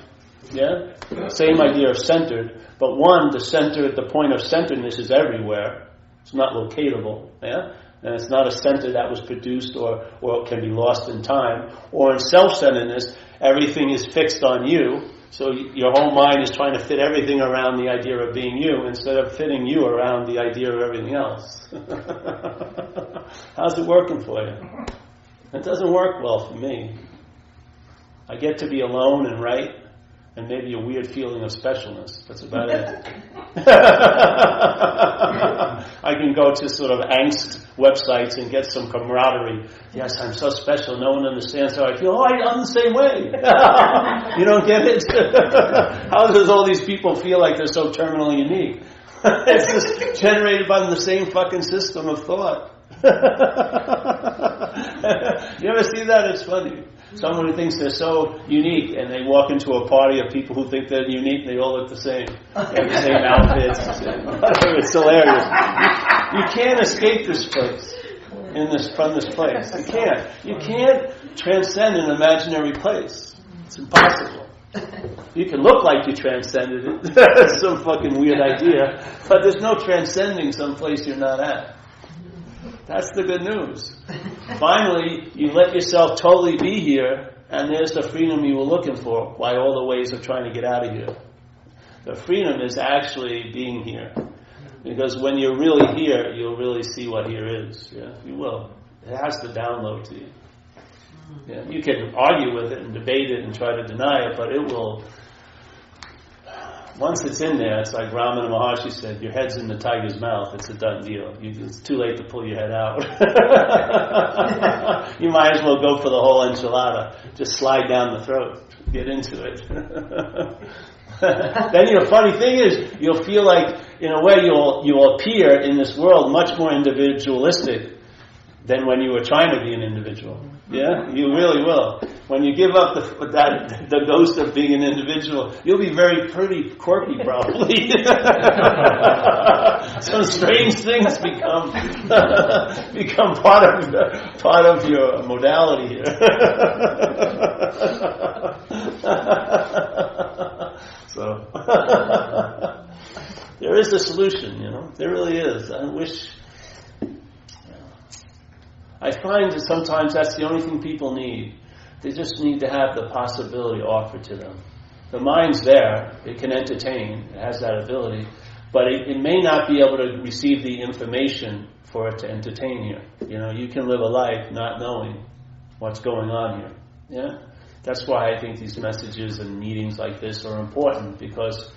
yeah, same idea of centered, but the point of centeredness is everywhere. It's not locatable. Yeah. And it's not a center that was produced or can be lost in time. Or in self-centeredness, everything is fixed on you. So your whole mind is trying to fit everything around the idea of being you instead of fitting you around the idea of everything else. How's it working for you? It doesn't work well for me. I get to be alone and write, and maybe a weird feeling of specialness. That's about it. I can go to sort of angst websites and get some camaraderie. Yes, I'm so special. No one understands how I feel. Oh, I'm the same way. You don't get it? How does all these people feel like they're so terminally unique? It's just generated by the same fucking system of thought. You ever see that? It's funny. Someone who thinks they're so unique, and they walk into a party of people who think they're unique, and they all look the same. They have the same outfits. It's hilarious. You can't escape this place from this place. You can't. You can't transcend an imaginary place. It's impossible. You can look like you transcended it. That's some fucking weird idea. But there's no transcending some place you're not at. That's the good news. Finally, you let yourself totally be here, and there's the freedom you were looking for by all the ways of trying to get out of here. The freedom is actually being here. Because when you're really here, you'll really see what here is. Yeah, you will. It has to download to you. Yeah, you can argue with it and debate it and try to deny it, but it will. Once it's in there, it's like Ramana Maharshi said, your head's in the tiger's mouth, it's a done deal. It's too late to pull your head out. You might as well go for the whole enchilada. Just slide down the throat. Get into it. Then the funny thing is, you'll feel like, in a way, you'll appear in this world much more individualistic than when you were trying to be an individual. Yeah, you really will. When you give up the ghost of being an individual, you'll be pretty quirky, probably. Some strange things become part of your modality here. So there is a solution, There really is. I find that sometimes that's the only thing people need. They just need to have the possibility offered to them. The mind's there. It can entertain. It has that ability. But it may not be able to receive the information for it to entertain you. You can live a life not knowing what's going on here. Yeah? That's why I think these messages and meetings like this are important, because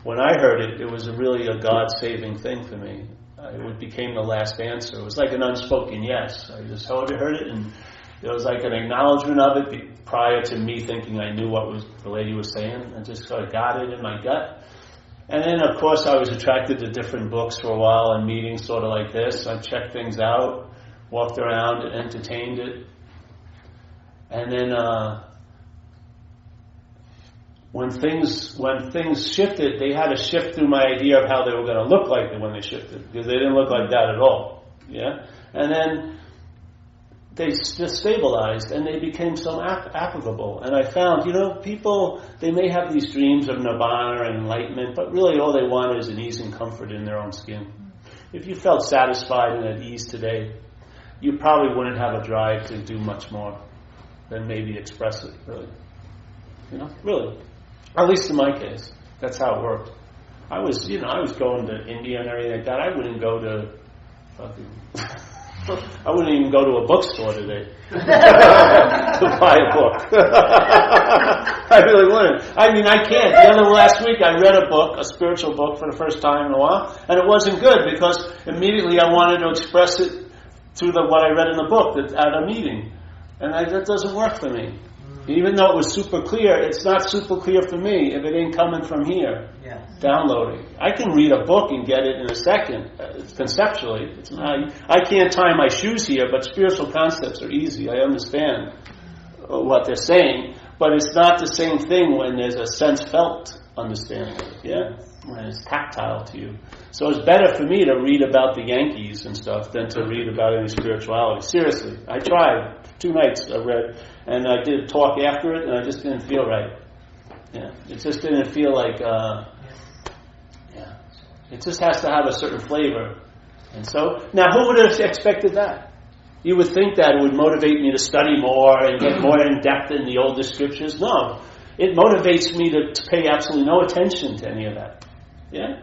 when I heard it, it was really a God-saving thing for me. It became the last answer. It was like an unspoken yes. I just heard it, and it was like an acknowledgement of it prior to me thinking I knew what the lady was saying. I just sort of got it in my gut. And then, of course, I was attracted to different books for a while and meetings sort of like this. I checked things out, walked around, and entertained it. And then when things shifted, they had to shift through my idea of how they were going to look like when they shifted, because they didn't look like that at all. Yeah, and then they just stabilized and they became so applicable. And I found, people, they may have these dreams of nirvana and enlightenment, but really all they want is an ease and comfort in their own skin. If you felt satisfied and at ease today, you probably wouldn't have a drive to do much more than maybe express it, really. Really. At least in my case, that's how it worked. I was going to India and everything like that. I wouldn't go to I wouldn't even go to a bookstore today. to buy a book. I really wouldn't. I mean, I can't. Last week I read a book, a spiritual book, for the first time in a while, and it wasn't good because immediately I wanted to express it through what I read in the book at a meeting. And that doesn't work for me. Even though it was super clear, it's not super clear for me if it ain't coming from here. Yes. Downloading. I can read a book and get it in a second, conceptually. I can't tie my shoes here, but spiritual concepts are easy. I understand what they're saying, but it's not the same thing when there's a sense-felt understanding of it, yeah? When it's tactile to you. So it's better for me to read about the Yankees and stuff than to read about any spirituality. Seriously. I tried. 2 nights I read, and I did a talk after it, and I just didn't feel right. Yeah. It just didn't feel like, it just has to have a certain flavor. And so, now who would have expected that? You would think that it would motivate me to study more and get more in depth in the older scriptures. No. It motivates me to pay absolutely no attention to any of that. Yeah?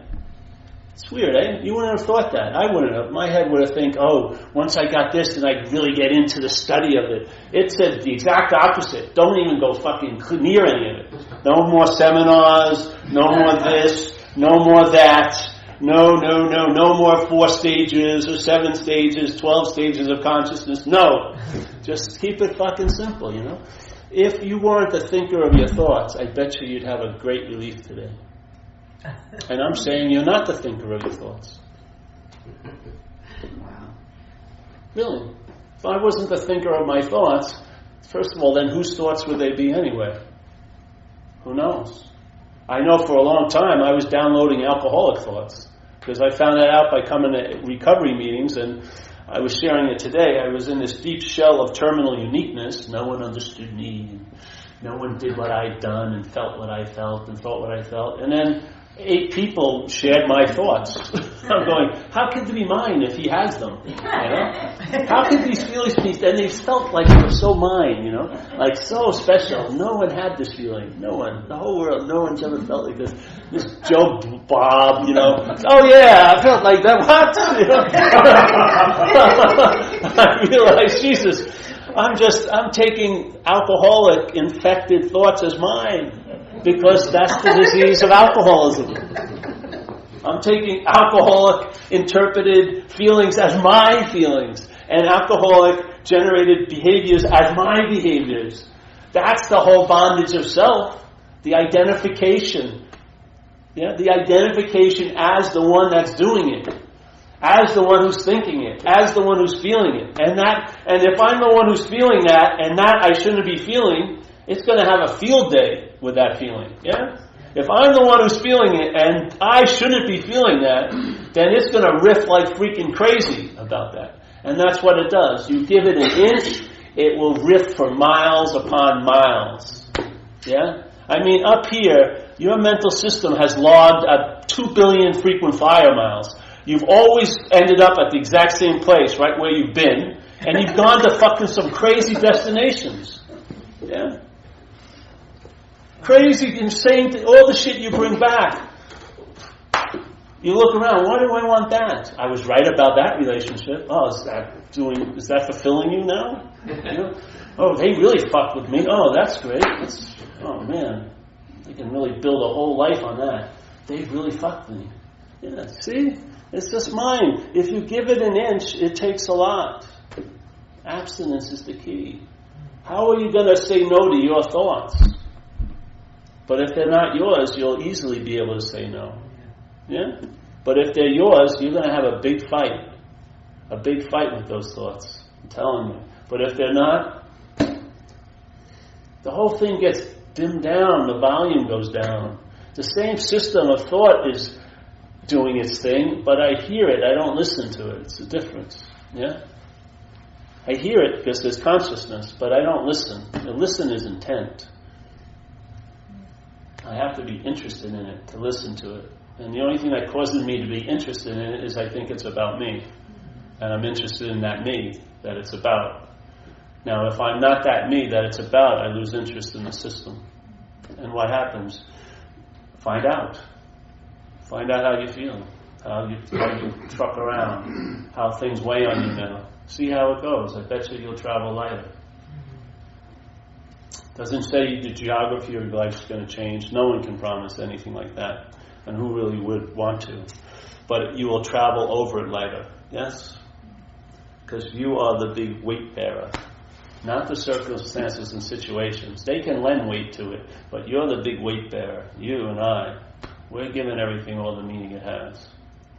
It's weird, eh? You wouldn't have thought that. I wouldn't have. My head would have think, once I got this, then I'd really get into the study of it. It said the exact opposite. Don't even go fucking near any of it. No more seminars, no more this, no more that. No more 4 stages or 7 stages, 12 stages of consciousness. No. Just keep it fucking simple, If you weren't the thinker of your thoughts, I bet you'd have a great relief today. And I'm saying you're not the thinker of your thoughts. Wow. Really. If I wasn't the thinker of my thoughts, first of all, then whose thoughts would they be anyway? Who knows? I know for a long time I was downloading alcoholic thoughts because I found that out by coming to recovery meetings, and I was sharing it today. I was in this deep shell of terminal uniqueness. No one understood me. No one did what I'd done and felt what I felt and thought what I felt. And then 8 people shared my thoughts. I'm going, how could they be mine if he has them? How could these feelings be? And they felt like they were so mine, like so special. No one had this feeling. No one. The whole world. No one's ever felt like this. This Joe Bob, Oh yeah, I felt like that. What? I realized, Jesus, I'm taking alcoholic infected thoughts as mine. Because that's the disease of alcoholism. I'm taking alcoholic interpreted feelings as my feelings, and alcoholic generated behaviors as my behaviors. That's the whole bondage of self. The identification. Yeah, the identification as the one that's doing it. As the one who's thinking it. As the one who's feeling it. And if I'm the one who's feeling that, and that I shouldn't be feeling, it's going to have a field day with that feeling, yeah? If I'm the one who's feeling it, and I shouldn't be feeling that, then it's going to riff like freaking crazy about that. And that's what it does. You give it an inch, it will riff for miles upon miles. Yeah? I mean, up here, your mental system has logged 2 billion frequent flyer miles. You've always ended up at the exact same place, right where you've been, and you've gone to fucking some crazy destinations. Yeah? Crazy, insane, all the shit you bring back. You look around, why do I want that? I was right about that relationship. Oh, is that fulfilling you now? Oh, they really fucked with me. Oh, that's great. Oh man, they can really build a whole life on that. They really fucked me. Yeah, see? It's just mine. If you give it an inch, it takes a lot. Abstinence is the key. How are you going to say no to your thoughts? But if they're not yours, you'll easily be able to say no. Yeah? But if they're yours, you're going to have a big fight. A big fight with those thoughts. I'm telling you. But if they're not, the whole thing gets dimmed down. The volume goes down. The same system of thought is doing its thing, but I hear it. I don't listen to it. It's a difference. Yeah? I hear it because there's consciousness, but I don't listen. The listen is intent. I have to be interested in it to listen to it. And the only thing that causes me to be interested in it is I think it's about me. And I'm interested in that me that it's about. Now, if I'm not that me that it's about, I lose interest in the system. And what happens? Find out. Find out how you feel. How you truck around. How things weigh on you now. See how it goes. I bet you'll travel lighter. Doesn't say the geography of your life is going to change. No one can promise anything like that. And who really would want to? But you will travel over it later. Yes? Because you are the big weight bearer. Not the circumstances and situations. They can lend weight to it. But you're the big weight bearer. You and I. We're given everything all the meaning it has.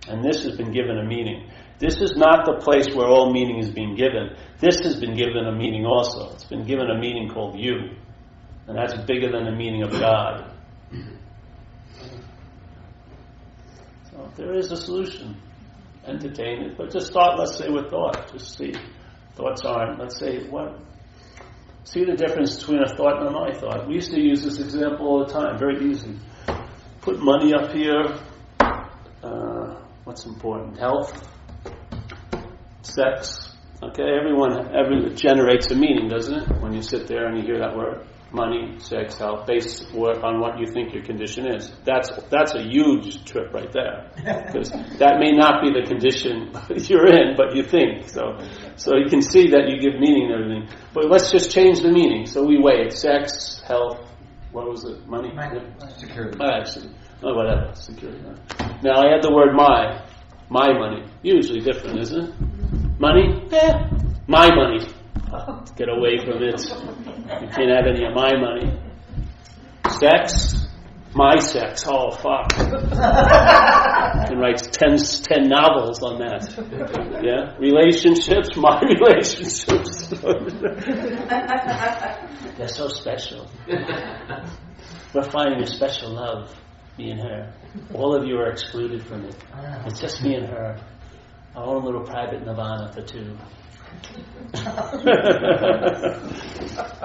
And this has been given a meaning. This is not the place where all meaning is being given. This has been given a meaning also. It's been given a meaning called you. And that's bigger than the meaning of God. So there is a solution. Entertain it. But just start, let's say, with thought. Just see. Thoughts aren't, let's say, what? See the difference between a thought and a my thought. We used to use this example all the time. Very easy. Put money up here. What's important? Health. Sex. Okay, every generates a meaning, doesn't it? When you sit there and you hear that word. Money, sex, health, based on what you think your condition is. That's a huge trip right there. Because that may not be the condition you're in, but you think. So you can see that you give meaning to everything. But let's just change the meaning. So we weigh it. Sex, health, what was it? Money? Security. Actually. Oh, whatever. Security. Now I add the word my. My money. Usually different, isn't it? Money? My money. Get away from it. You can't have any of my money. Sex? My sex. Oh, fuck. He writes 10 novels on that. Yeah? Relationships? My relationships. They're so special. We're finding a special love, me and her. All of you are excluded from it. It's just me and her. Our own little private nirvana for two.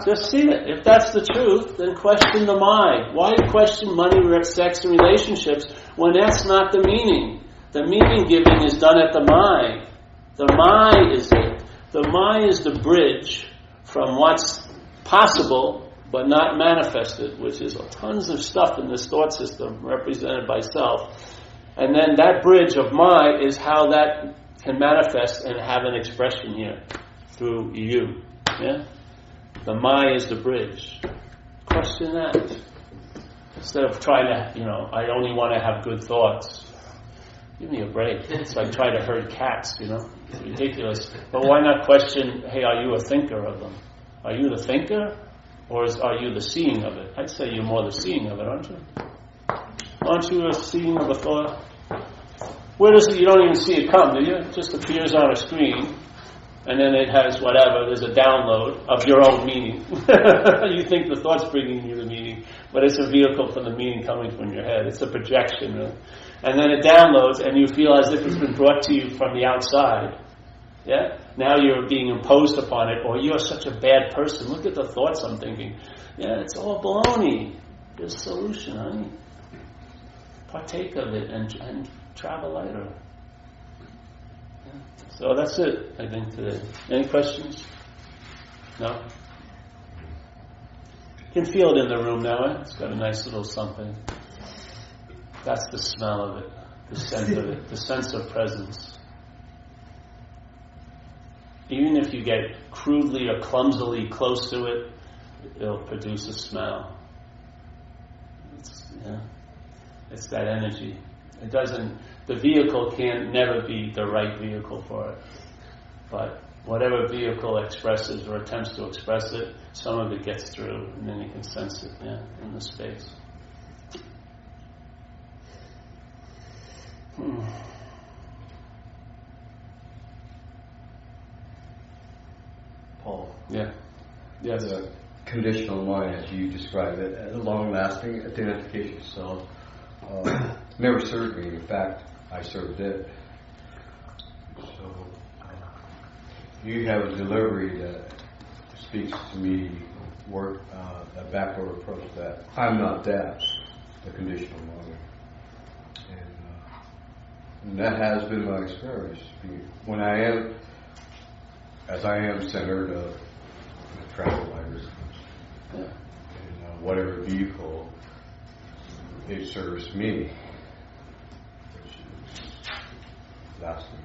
Just see it. If that's the truth, then question the my. Why question money, sex, and relationships when that's not the meaning? The meaning giving is done at the my. The my is it. The my is the bridge from what's possible but not manifested, which is tons of stuff in this thought system represented by self. And then that bridge of my is how that can manifest and have an expression here through you. Yeah? The my is the bridge. Question that. Instead of trying to, I only want to have good thoughts. Give me a break. It's like trying to herd cats, It's ridiculous. But why not question, hey, are you a thinker of them? Are you the thinker? Or are you the seeing of it? I'd say you're more the seeing of it, aren't you? Aren't you a seeing of a thought? Where does it? You don't even see it come, do you? It just appears on a screen, and then it has whatever. There's a download of your own meaning. You think the thought's bringing you the meaning, but it's a vehicle for the meaning coming from your head. It's a projection, really. And then it downloads, and you feel as if it's been brought to you from the outside. Yeah? Now you're being imposed upon it, or you're such a bad person. Look at the thoughts I'm thinking. Yeah, it's all baloney. There's a solution, honey. Partake of it and travel lighter. Yeah. So that's it, I think, today. Any questions? No? You can feel it in the room now, eh? It's got a nice little something. That's the smell of it, the scent of it, the sense of presence. Even if you get crudely or clumsily close to it, it'll produce a smell. It's that energy. It doesn't. The vehicle can never be the right vehicle for it. But whatever vehicle expresses or attempts to express it, some of it gets through, and then you can sense it, in the space. Paul. Yeah. Yes. The conditional mind, as you describe it, as a long-lasting identification of self, never served me. In fact, I served it. So, you have a delivery that speaks to me, a backward approach to that. I'm not that, the conditional mind. And that has been my experience. When I am, as I am centered of travel lighters, in whatever vehicle it serves me, which is lasting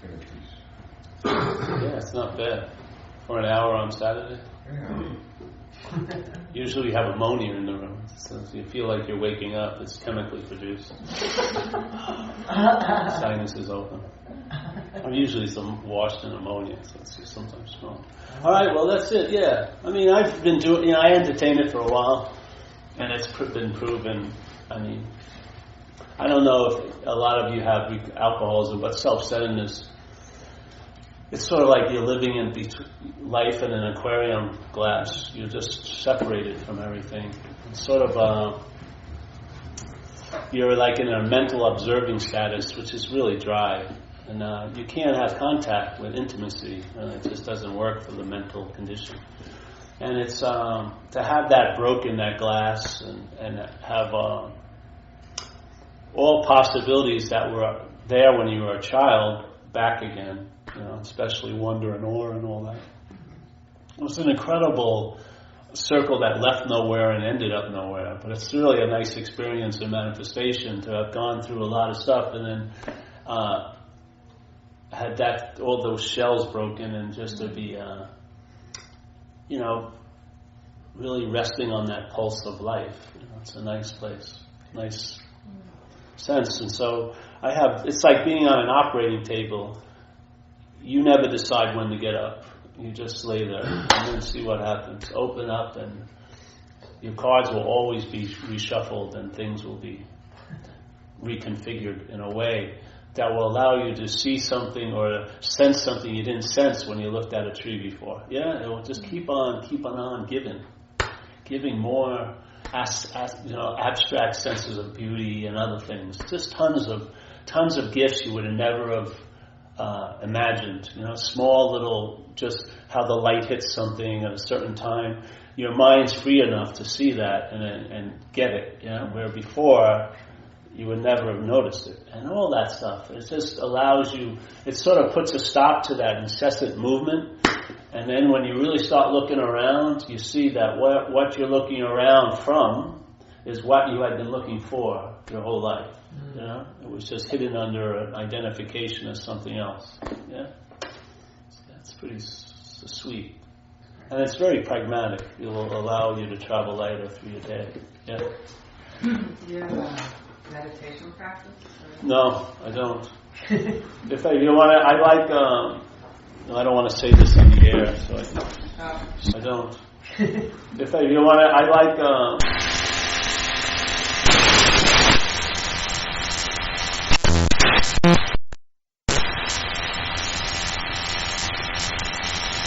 inner peace. Yeah, it's not bad. For an hour on Saturday. Yeah. Usually you have ammonia in the room, so if you feel like you're waking up, it's chemically produced. Sinus is open. I'm usually washed in ammonia, so it's just sometimes wrong. All right, well that's it. Yeah, I mean I've been doing. I entertained it for a while, and it's been proven. I mean, I don't know if a lot of you have alcoholism, but self-centeredness. It's sort of like you're living in life in an aquarium glass. You're just separated from everything. It's sort of you're like in a mental observing status, which is really dry, and you can't have contact with intimacy. It just doesn't work for the mental condition. And it's to have that broken, that glass, and have all possibilities that were there when you were a child back again. Especially wonder and awe and all that. It was an incredible circle that left nowhere and ended up nowhere. But it's really a nice experience and manifestation to have gone through a lot of stuff and then had all those shells broken, and just to be, really resting on that pulse of life. It's a nice place, nice sense. And so it's like being on an operating table. You never decide when to get up. You just lay there and then see what happens. Open up, and your cards will always be reshuffled, and things will be reconfigured in a way that will allow you to see something or sense something you didn't sense when you looked at a tree before. Yeah, it will just keep on giving more abstract senses of beauty and other things. Just tons of gifts you would have never have imagined, small little, just how the light hits something at a certain time. Your mind's free enough to see that and get it, where before you would never have noticed it. And all that stuff, it just allows you, it sort of puts a stop to that incessant movement. And then when you really start looking around, you see that what you're looking around from is what you had been looking for your whole life. It was just hidden under an identification as something else. Yeah, that's pretty sweet, and it's very pragmatic. It will allow you to travel lighter through your day. Yeah. Do you have a meditation practice? No, I don't. If you want to, I like. I don't want to say this on the air, so I don't. If you want to, I like.